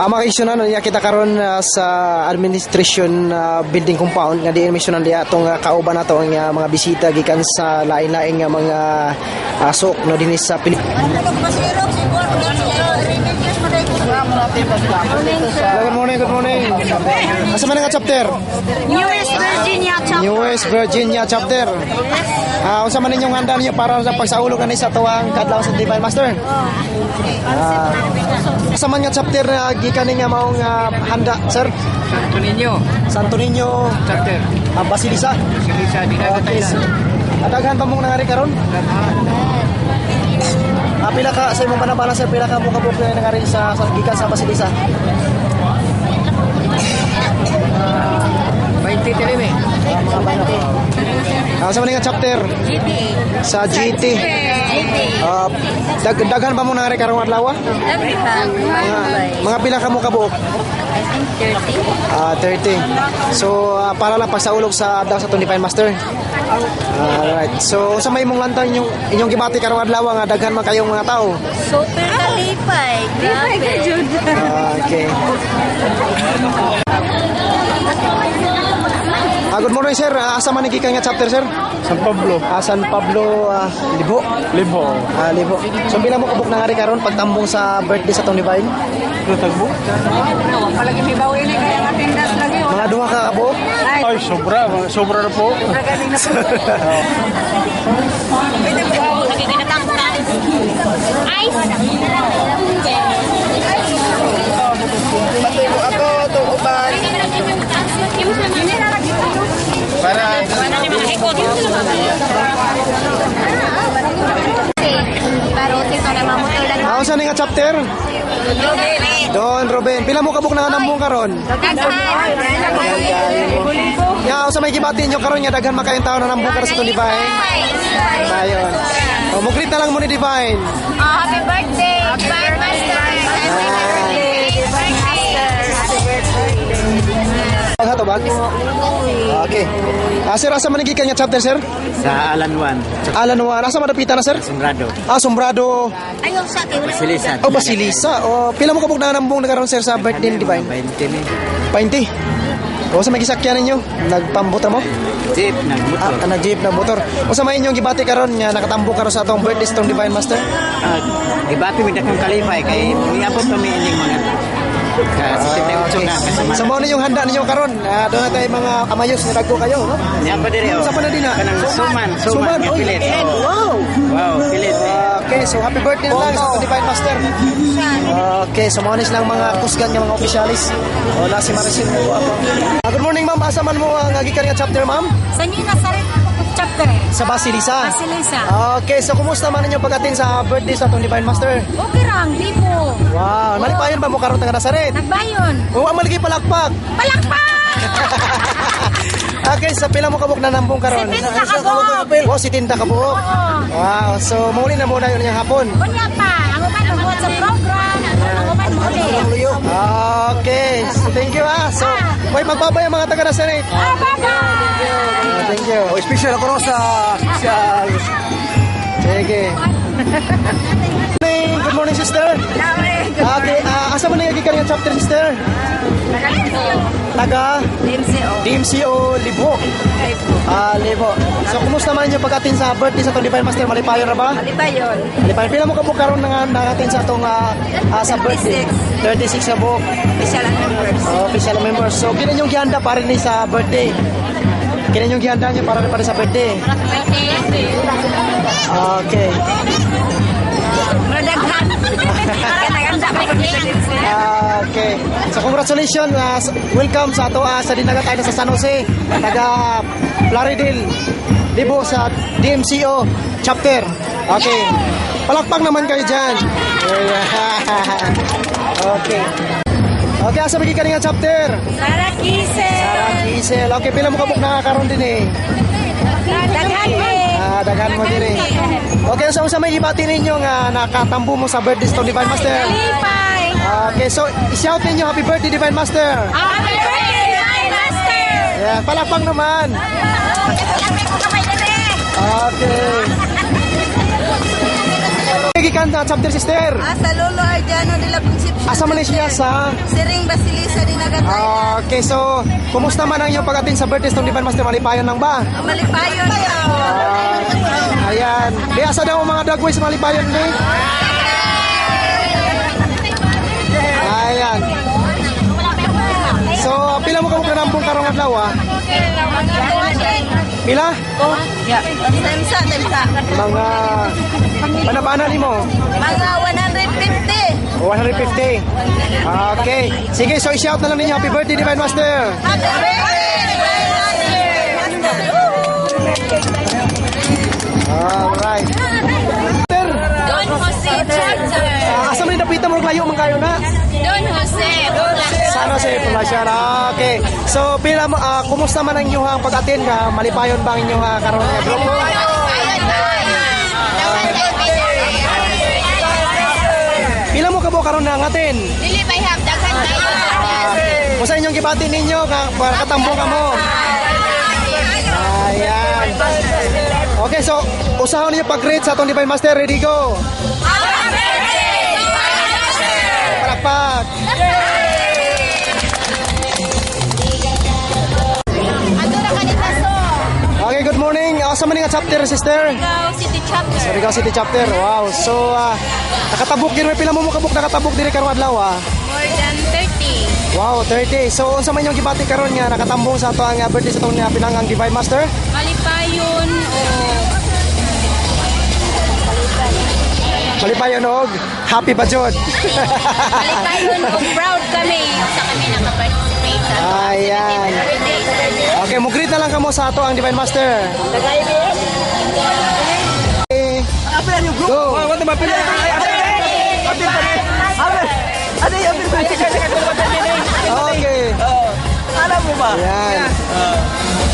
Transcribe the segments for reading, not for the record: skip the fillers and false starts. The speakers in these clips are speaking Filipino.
Makaisyonan niya kita karon sa administration building compound nga diin misyonan diya tong kauban nato nga mga bisita gikan sa lain-laing nga mga asok no dinhi sa Pilipinas. Good morning. Asa man nga chapter? New West Virginia chapter. New West Virginia chapter. Unsa man ninyong handa niyo para sa pagsaulog ani sa tuwang kadlaw sa Divine Master? Asa man nga chapter gikan nga maong handa, sir? Santo Niño chapter. Basilisa. Basilisa di Thailand. Adaghan pa mong nangari karon? Pila ka sa imong panabala sir, pila ka mo kabuk nga nangari sa gikan sa Basilisa? 20 teleme. Sa man nga chapter? GT. Sa GT. Daghan pa mo nangari karong adlaw? Mga pila ka mo kabuok? I think 30. 30. So para lang pagsaulog sa adlaw sa Divine Master. Alright. So sa may mong lantang inyong gibati karong adlaw nga daghan man kayong mga tao. Super kalipay. Grabe. Okay. Good morning sir. Asa man gikan nga chapter sir? San Pablo. San Pablo Libo. Libo. Libo. So bila mo kabuk nangari karon pagtambong sa birthday sa Divine? Tagbo. Palagi may bawi ni kaya matindas lagi. Mga duha ka kabuk? Ay, sobra na po. Sobra galing na po. Lagi kinatambong na. Ice. Patuloy mo ako to uban. Para Pero ito na mamotor lang. Saan nga chapter? Don Ruben. Pila mo kabuk na nambong karon? Ya, sa may gibati nyo karon nga daghan makain tao na nambong karon sa Divine. Ayon. Muglit na lang mo ni Divine. Happy birthday, Divine Master. Hato bag? Okay. Sir, asa man gikan nga chapter sir? sa Alan 1. Alan 1. Asa madapitan na sir? Sombrado. Sombrado. Ayaw sa akin. Basilisa. Basilisa. Pila mo kabuk na nambong na karon sir sa birthday ni Divine? 20 ni. 20. Sa may gisakyan ninyo? Nagpambuta mo? Jeep ng motor. Nag-jeep na motor. Sa may inyong gibati karon nga nakatambong karon sa atong birthday sa Divine Master? Gibati mi dakong kalipay kay niabot kami ining mga sa mo ninyong handa ninyo karon, doon na tayo mga kamayos nga dagko kayo, no? Niya pa diri. Sa panadina. Suman. Pilit. Wow, pilit. Okay, so happy birthday na lang sa Divine Master. Okay, so mga lang mga kusgan nga mga opisyalis. Wala si Maricel mo ako. Good morning ma'am, asa man mo nga gikan nga chapter ma'am? Sa Nazaret chapter. Sa Basilisa. Basilisa. Okay, so kumusta man ninyo pag-attend sa birthday sa Divine Master? Okay lang, Libo. Wow, malipayon ba mo karon taga Nazaret? Nagbayon. Malagi palakpak. Palakpak! Okay, sa pila mo kabuk na nambong karon? 70 kabuk. 70 kabuk. Wow, so mauli na muna yun yung hapon. Kunya pa, ang uman mo sa program. Ang uman mo ulit. Okay, so thank you So, magpapay ang mga taga Nazaret. Bye-bye! Thank you. Special ako sa sige. Good morning, sister. Okay, asa man nagiging kanina chapter, sister? Taga? DMCO Libo. Libo. So, kumusta man yung pag-atin sa birthday sa Divine Master? Malipayon na ba? Malipayon. Malipayon. Pila mo kabuk karon nang-atin sa itong sa birthday? 36 na buk. Official members. Official members. So, ginan yung gihanda para rin sa birthday. Ginan yung gihanda nyo para rin sa birthday. Okay. Okay. So congratulations. Welcome sa ato sa dinagat tayo sa San Jose, taga Plaridel, Libo sa DMCO chapter. Okay. Palakpak naman kayo dyan. Okay. Okay, asa bagi ka nga chapter? Sara Kisel. Okay, pila mo kabuk na karon din eh? Daghan mo din eh. Okay, so sa may ibati ninyo nga nakatambo mo sa birthday sa Divine Master. Kalipay. Okay, so i-shout ninyo happy birthday Divine Master. Happy birthday Divine Master. Yeah, palakpak naman. Okay. Gikan pangalan na chapter sister? Sa Lolo Arjano de la Concepcion. Asa man siya sa... Siring Basilisa de Nagatay. Okay, so kumusta man ang iyong pag-attend sa birthday ng Divine Master? Malipayon lang ba? Malipayon siya. Ayan. Di asa daw ang mga dagway sa Malipayon ni? Ayan. So, pila mo kamukha nampong karong adlaw ah? Pila? Temsa. Mga... Panabana ni mo? Mga 150. 150. Okay. Sige, so i-shout na lang ninyo. Happy birthday, Divine Master. Happy birthday, Alright. Master, Don Jose Charger. asa man napita mo layo man kayo na? Don Jose. Sana sa Poblacion. Okay. So, pila mo, kumusta man ang inyong pag-attend ka? Malipayon ba ang inyong karon nga grupo? Pila mo kabo karon na ngatin? Dili may have daghan tayo. Kung sa inyong gibati ninyo, para katambong ka mo. Ayan. Okay, so, usahaw ninyo pag-greet sa atong Divine Master. Ready, go! Palakpak! Adora kanita so. Okay, good morning. Asa man nga chapter, sister? Ikaw City Chapter. Surigao City Chapter. Wow. So, nakatabok din. May pila mo kabuk nakatabok din karong adlaw, More than 30. Wow, 30. So, unsa man yung gibati karon nga nakatambong sa ato ang birthday sa atong pinangang Divine Master? Malipayon o Malipayon og happy ba jud? Malipayon o proud kami sa kami nakaparticipate sa Ayan. birthday. Okay, mo greet na lang kamo sa ato ang Divine Master. Okay. Go. Okay. Alam mo ba? Ayan.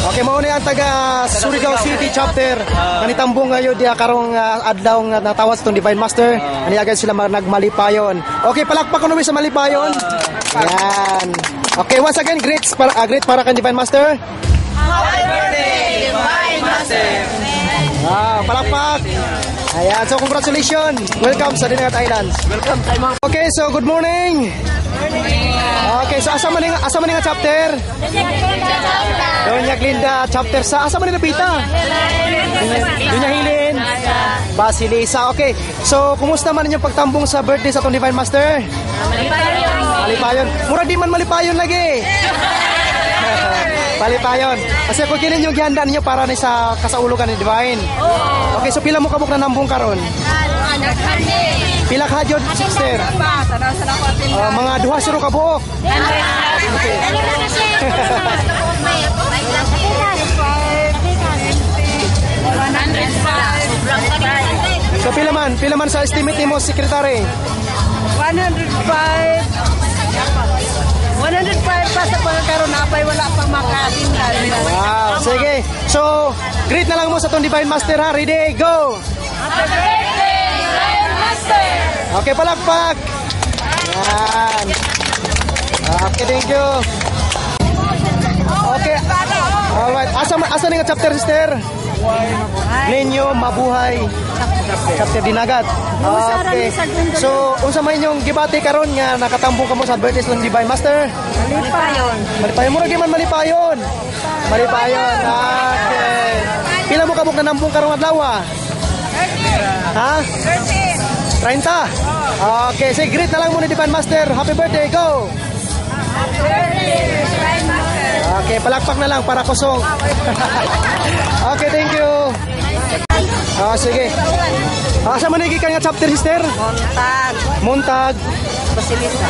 Okay, mao ni ang taga Surigao City Chapter. Kanitambong ngayon dia karong adlaw nga natawag sa Divine Master. Ani agad sila nagmalipayon. Okay, palakpak ko sa malipayon. Ayan. Okay, once again, great para kan Divine Master. Happy birthday, Divine Master. Palakpak. Ayan, so congratulations. Welcome sa Dinagat Islands. Welcome kay mga... Okay, so good morning. Okay, so asa man nga chapter? Doña Glinda chapter sa asa man ni napita? Doña Hilin. Basilisa. Okay. So, kumusta man inyong pagtambong sa birthday sa atong Divine Master? Malipayon. Mura di man malipayon lagi. Malipayon. Kasi kung kinin yung gihanda ninyo para ni sa kasaulugan ni Divine. Okay, so pila mo kabuk na nambong karon? Pila ka jud, sister? Mga duha siro ka buok. So pila man sa estimate nimo, secretary? 105 pa sa pagkakaroon na pa'y wala pang makatingnan. Wow, sige. So, greet na lang mo sa itong Divine Master ha. Ready, go! Happy birthday, Divine Master! Okay, palakpak! Yan. Okay, thank you. Okay. Alright. Asa nga chapter, sister? Ninyo, mabuhay. Chapter Dinagat. Okay. So, unsa man inyong gibati karon nga nakatambong kamo sa birthday ng Divine Master? Malipayon mo ra man malipayon. Malipayon. Okay. Pila mo kabuk na nambong karong adlaw? Ha? 30. Okay, say greet na lang mo ni Divine Master. Happy birthday, go. Happy birthday, Divine Master! Okay, palakpak na lang para kusog. Okay, thank you. Sige. Asa man gikan nga chapter, sister? Montag.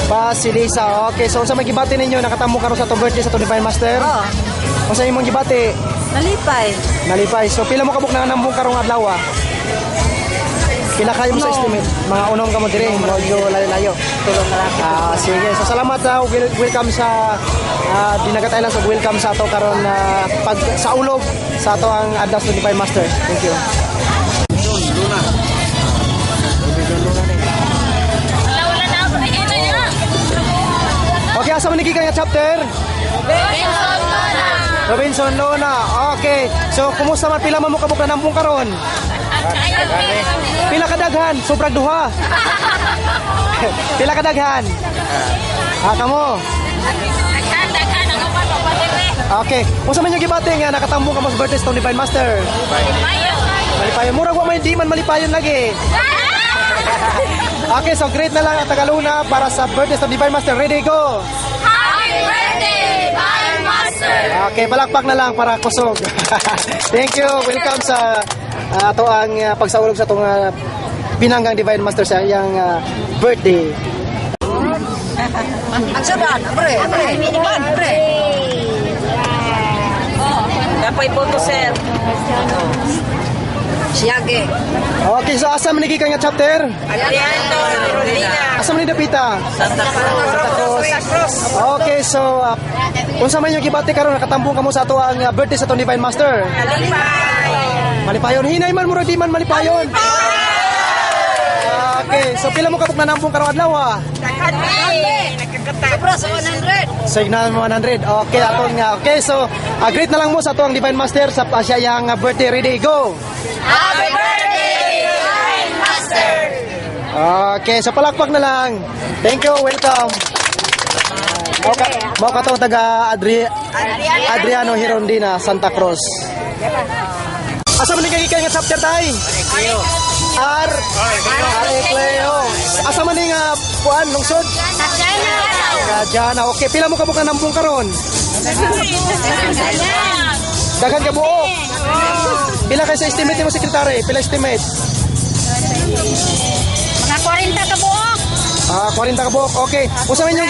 Basilisa. Okay, so unsa may gibati ninyo nakatamo karon sa to birthday sa to Divine Master? Unsa imong gibati? Nalipay. So pila mo kabuk na nambong karong adlaw? Pila kayo mo sa estimate? Mga unom ka mo dire, medyo layo-layo. Tulong na lang. Sige, so salamat welcome sa Dinagat Islands, welcome sa ato karon pag sa ulog sa ato ang adlaw sa Divine Master. Thank you. Okay, asa man gikan nga chapter? Robinson Lona. Okay. So kumusta man pila man mo kabuk na nambong karon? Pila kadaghan, sobrang duha. Pila kadaghan. Kamo. Okay. Kung sa man yung gibati nga nakatambong ka mo sa birthday sa Divine Master. Malipayon. Murag wa may di man malipayon lagi. Okay, so great na lang ang Tagaluna para sa birthday sa Divine Master. Ready, go! Happy birthday, Divine Master! Okay, palakpak na lang para kusog. Thank you. Welcome sa ato ang pagsaulog sa itong pinanggang Divine Master sa iyang birthday. Ang saban, pre. Dapat ipoto, sir. Siyage. Okay, so asa man nga chapter? Aliento, Rodina. Asa man dapita? Santa Cruz. Okay, so kung sa man yung gibati karon nakatambong kamo sa ato ang birthday sa itong Divine Master. Kalipay. Malipayon. Hinay man mura di man malipayon. Okay, so pila mo kapag nanambong karong adlaw? Sobra sa 100. Signal mo 100. Okay, atong okay, so greet na lang mo sa ato ang Divine Master sa siya yang birthday. Ready, go! Happy birthday, Divine Master! Okay, so palakpak na lang. Thank you, welcome. Mau ka to taga Adriano Hirondina, Santa Cruz. Asa man kay nga chapter tay? Cleo. Asa man nga puan lungsod? Kajana. Okay, pila mo ka buka nambong karon? Daghan ka buok. Pila kay sa estimate mo sekretary? Pila estimate? Mga 40 ka buok. 40 ka buok. Okay. Usa man yung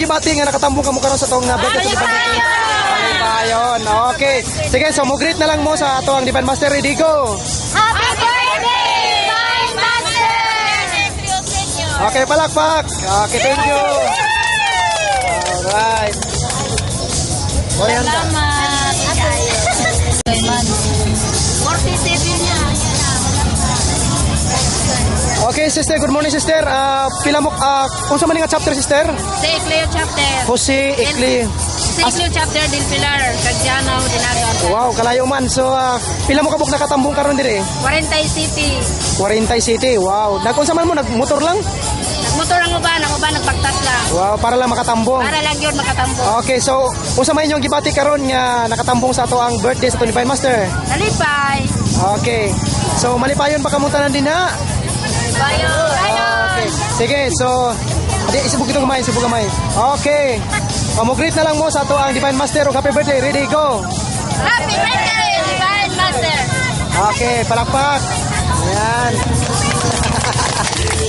gibati nga nakatambong ka mo karon sa tong birthday sa Divine. Ayun. Okay. Sige, so mo greet na lang mo sa ato ang Divine Master. Ready, go. Happy birthday, Divine Master! Okay, palakpak. Okay, thank you. Alright. Salamat. 47 niya. Okay, sister. Good morning, sister. Pila mo, kung sa man nga chapter, sister? Sa Ecleo chapter. Jose Ecli. Sa Ecleo chapter din Pilar. Kagjana o Dinagan. Wow, kalayo man. So, pila mo kabuk nakatambong karon dire? 40 City. 40 City. Wow. Nagkunsa man mo, nagmotor lang? Nagmotor ang uban. Ang uban nagpagtas lang. Wow, para lang makatambong. Para lang yun makatambo. Okay, so, kung sa man yung gibati karon nga nakatambong sa ato ang birthday sa Divine Master. Nalipay. Okay. So, malipayon pa kamuntanan din ha? Bayo. Okay. Sige, so isubog ito gamay, isubog gamay. Okay. Greet na lang mo sa ato ang Divine Master. Happy birthday. Ready, go. Happy birthday, Divine Master. Okay, palakpak. Ayan.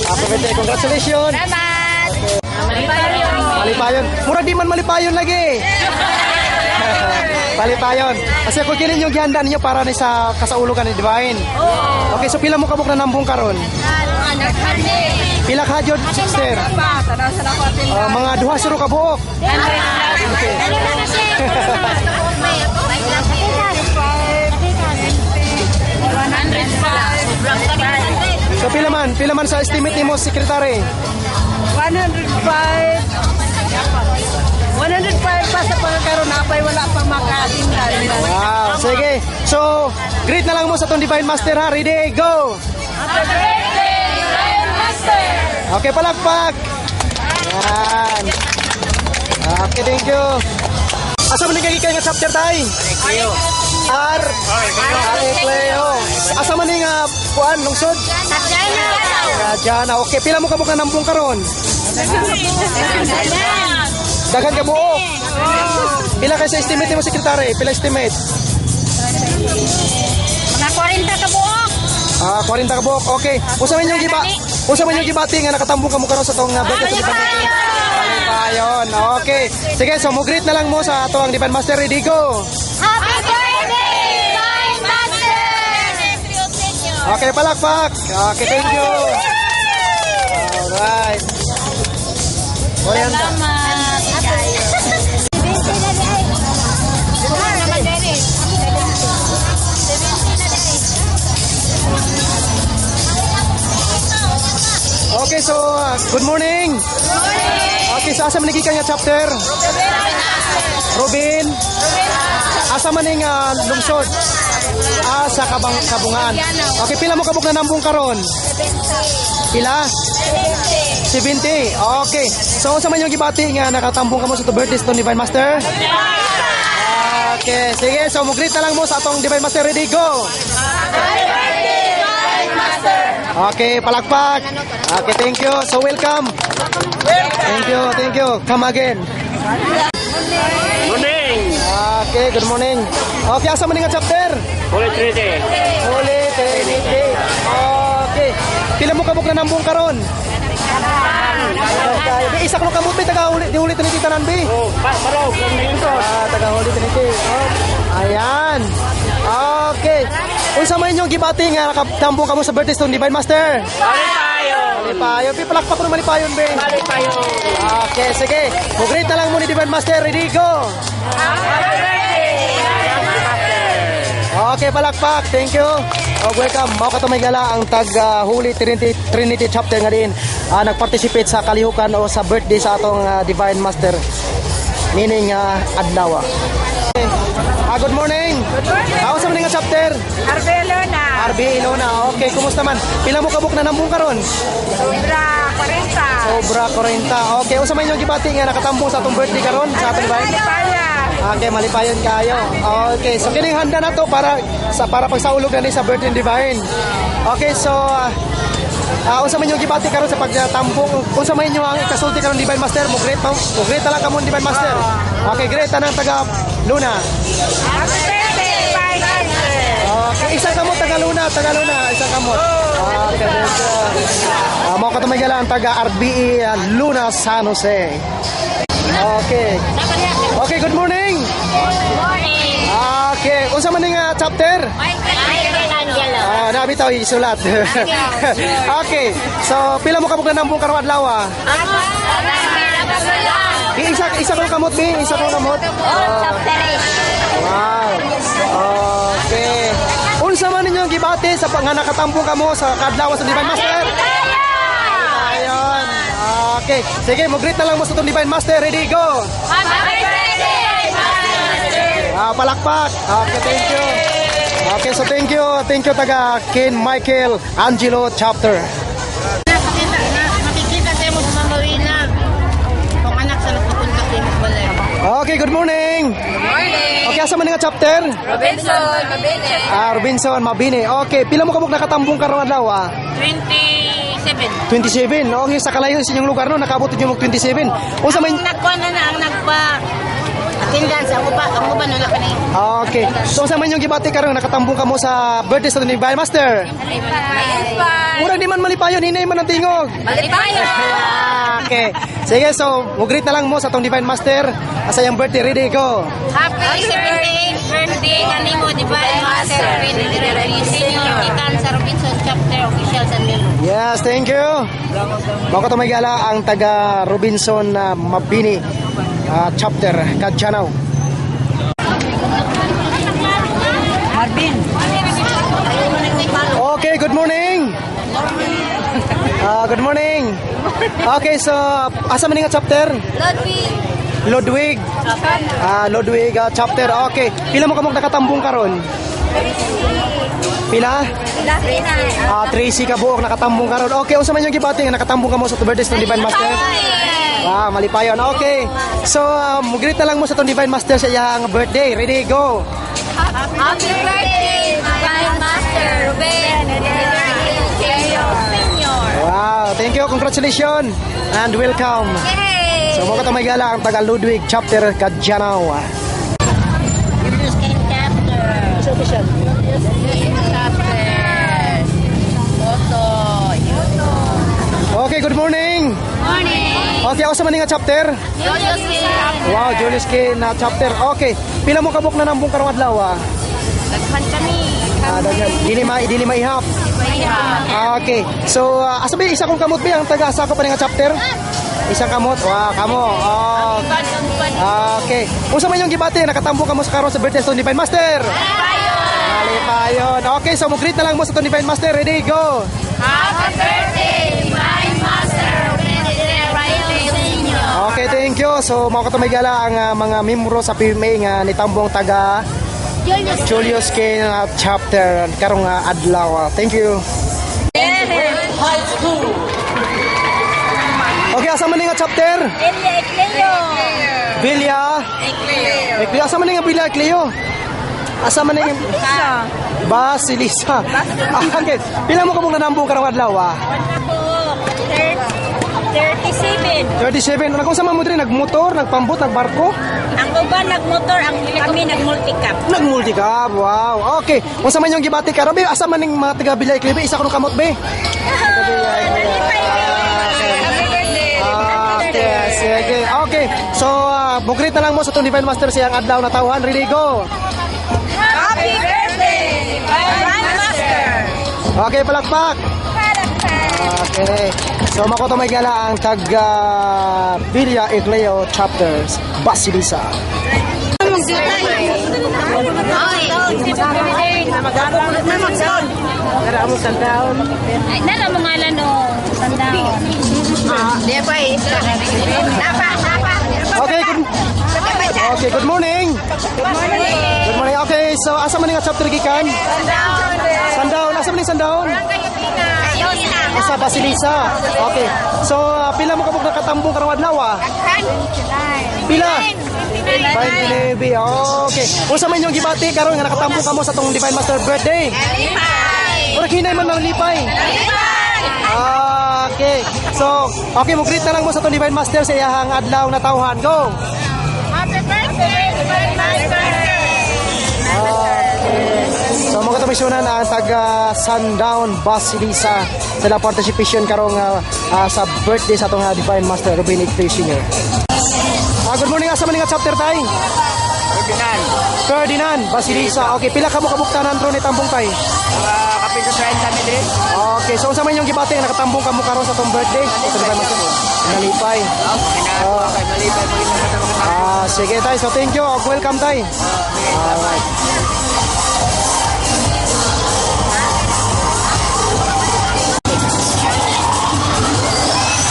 Happy birthday. Congratulations. Salamat. Malipayon. Malipayon. Mura di man malipayon lagi. Malipayon. Kasi kung kinin yung gihanda ninyo para ni sa kasaulugan ni Divine. Okay, so pila mo kabuk na nambong karon? Pila ka jud, sister? Mga duha siro ka buok. Okay. So pila man sa estimate nimo, secretary? 105 pa sa pagkakaroon napay wala pang makatindan. Wow, sige. So, greet na lang mo sa itong Divine Master ha. Ready, go! Happy birthday, Divine Master. Okay, palakpak. Yan. Okay, thank you. Asa man nga nga chapter tay? Cleo. Asa man nga kuan lungsod? Kajana. Okay, pila mo kabuk na nambong karon? Daghan ka buok. Pila kay sa estimate mo sekretary? Pila estimate? Mga 40 ka buok. 40 ka buok. Okay. Usa man yung gibati nga nakatambong ka mo karon sa tong birthday sa Divine. Ayun. Okay. Sige, so mo greet na lang mo sa ato ang Divine Master. Ready, go. Happy birthday, Divine Master. Okay, palakpak. Okay, thank you. Alright. Salamat. Okay, so good morning. Okay, so asa man ka nga chapter? Robin. Asa man nga lungsod? Sa Kabungan. Okay, pila mo kabuk na nambong karon? Pila? 70. Okay. So, sa man yung gibati nga nakatambong ka mo sa to birthday to Divine Master? Okay, sige. So, mugrit na lang mo sa atong Divine Master. Ready, go! Okay, palakpak. Okay, thank you. So, welcome. Thank you. Come again. Morning! Okay, good morning. Okay, asa man nga chapter? Holy Trinity. Holy Trinity. Okay. Pila mo kabuk na nambong karon? Di isa ko kamot bi taga Holy Trinity tanan bi. Oh, parog ng lingkod. Taga Holy Trinity. Ayan. Okay. Unsa man inyong gibati nga nakatambong kamo sa birthday to Divine Master? Malipayon. Pipalakpak ko naman malipayon be. Malipayon. Okay, sige. Mugrit na lang mo ni Divine Master. Ready, go. Okay, palakpak. Thank you. Welcome. Mao ka may gala ang tag Holy Trinity chapter nga din nag-participate sa kalihukan o sa birthday sa atong Divine Master. Meaning adlaw. Okay. Good morning. Ako sa mga chapter? RB Ilona. Okay, kumusta man? Pila mo kabuk na nambong karon? Sobra 40. Okay, usa man yung gibati nga nakatambong sa atong birthday karon sa atong Divine? Okay, malipayon kayo. Okay, so kining handa na to para pagsaulog na ni sa birthday Divine. Okay, so unsa man yung gibati karon sa pagtambong? Unsa man yung ang kasulti karon Divine Master? Mo great lang kamo Divine Master. Okay, great tanang taga Luna. Okay, isang kamot taga Luna, isang kamot. Okay, mo ka tumigala ang taga RBE Luna San Jose. Okay. Okay, good morning. Okay, unsa man nga chapter? Nabi tayo isulat. Okay. So, pila mo kabuk na nambong karong adlaw? Isa ko kamot bi, isa ko kamot. Wow. Okay. Unsa man ninyo gibati sa nga nakatambong kamo sa kadlaw sa Divine Master? Ayun. Okay. Sige, mo-greet na lang mo sa itong Divine Master. Ready, go! Palakpak. Okay, thank you. Okay, so thank you taga Ken Michael Angelo chapter. Makikita tayo mo sa mamawina. Kung anak sa nagpupunta kayo magbalay. Okay, good morning. Okay, asa man nga chapter? Robinson Mabini. Okay, pila mo kamok nakatambong karong adlaw? 27. Okay, sa kalayo sa inyong lugar no, nakabot niyo mag 27. Unsa man Nagkuha na ang nagpa attendance ang uba wala pa na. Okay. So sa man yung gibati karon nakatambong ka mo sa birthday sa Divine Master. Murag di man malipayon, hinay man ang tingog. Okay. Sige, so mugreet na lang mo sa tong Divine Master sa iyang birthday. Ready, go. Happy 17th birthday kanimo Divine Master. Senior ikan sa Robinson chapter official sa Milo. Yes, thank you. Mao ka tumigala ang taga Robinson Mabini chapter Kadjanaw. Okay, good morning. Good morning. Okay, so asa man nga chapter? Ludwig chapter. Okay. Pila mo kamong nakatambong karon? Pila? Tracy ka buok nakatambong karon. Okay, unsa man yung gibati nga nakatambong ka mo sa birthday ng Divine Master? Malipayon. Okay. So, mugreet na lang mo sa tong Divine Master sa iyang birthday. Ready, go. Happy birthday Divine Master Ruben Senior. Wow, thank you. Congratulations and welcome. So, mga may gala ang taga Ludwig chapter Kadjanaw. Okay, good morning. Okay, ako sa maninga chapter? Wow, Julius K na chapter. Okay, pila mo kabuk na nambong karong adlaw? Naghan kami. Dili maihap. Okay, so asabi isa kong kamot ba ang taga sa ko pa nga chapter? Isang kamot. Wow, kamo. Okay. Unsa man yung gibati nakatambong kamo sa karon sa birthday sa Divine Master? Malipayon. Okay, so mo-greet na lang mo sa Divine Master. Ready, go. Happy birthday Divine Master Ruben Senior. Okay, thank you. So, mga katumigala ang mga membro sa PMA nga nitambong taga Julius K chapter karong adlaw. Thank you. Okay, asa man nga chapter? Bilya Ecleo. Asa man nga Bilya Ecleo? Asa man nga Basilisa. Okay, pila mo kamong nanambong karong adlaw? 37. Ano kung sa mga mo diri nagmotor, nagpambot, nagbarko? Ang uban nagmotor, kami nagmulticap. Nagmulticab, wow. Okay. Kung sa man yung gibati ka, Rabi, asa man yung mga taga Bilya Ecleo, isa ko nung kamot, be? Okay, sige. Okay. So, bugrit na lang mo sa itong Divine Master siyang adlaw na tawhan. Really go. Happy birthday, Divine Master! Okay, palakpak. Okay. So, makoto may gala ang taga Bilya Ecleo chapters, Basilisa. Ay, nala mo nga lang no, sandaon. Okay, good morning. Good morning. Okay, so asa man nga chapter gikan? Sandaon. Asa man sandaon? Sa Basilisa. Okay. So, pila mo kabog nakatambong karong adlaw? Pila? 29. Okay. Unsa man yung gibati karon nga nakatambong kamo sa tong Divine Master birthday? Ora kinay man ng lipay. Okay. So, okay mo greet na lang mo sa tong Divine Master sa iyang adlaw na tawhan. Go. Happy birthday, Divine Master! So mga katomisyonan ang taga Sundown Basilisa sa participation karong sa birthday sa atong Divine Master Ruben Ecleo Sr. Good morning, asa man nga chapter tay? Ferdinand Basilisa. Okay, pila ka mo kabuktanan ron ni tambong tay? Kapito sa kami din. Okay, so unsa man yung gibati nga nakatambong ka mo karon sa atong birthday? Sa Divine Master. Nalipay. Malipay mo rin Sige tay, so thank you. Welcome tay. Alright.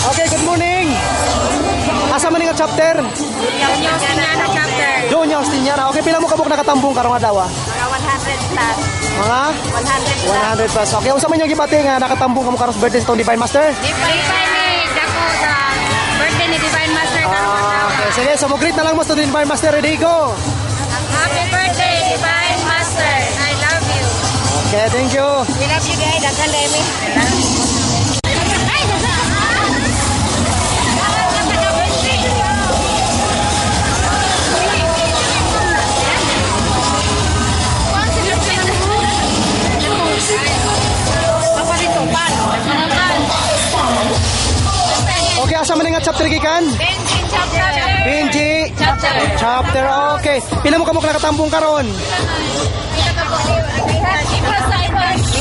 Okay, good morning. Asa man nga chapter? Junior Stiniana. Okay, pila mo kabuk nakatambong karong adlaw? 100 plus. Mga 100 plus. Okay, unsa man yung gibati nga nakatambong kamo karon sa birthday sa Divine Master? Divine dako sa birthday ni Divine Master Okay, sige, so mo greet na lang mo sa Divine Master. Ready, go. Happy birthday, Divine Master! I love you! Okay, thank you. We love you guys. Daghan dai mi. Okay, asa man nga chapter gikan? Benji chapter. Okay. Pila mo kamo nakatambong karon?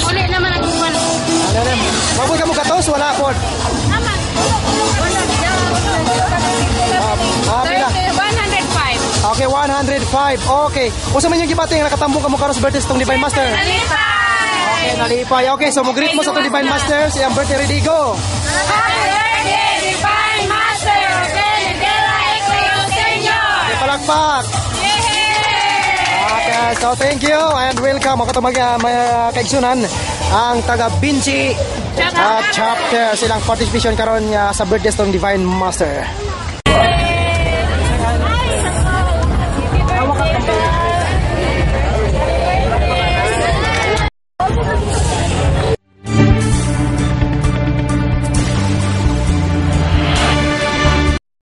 Uli naman ang gulo. Mabuhay kamo gatos wala pod. Pila? 105. Okay, 105. Okay. Unsa man yung gibati nga nakatambong kamo karon sa birthday sa tong Divine Master? Okay, nalipay. Okay, so mo greet mo sa tong Divine Master sa iyang birthday. Ready, go. Happy birthday, Divine Master! Palakpak. Okay, so thank you and welcome. Ako ito kaigsunan ang taga Binchi chapter silang participation karon sa birthday ng Divine Master.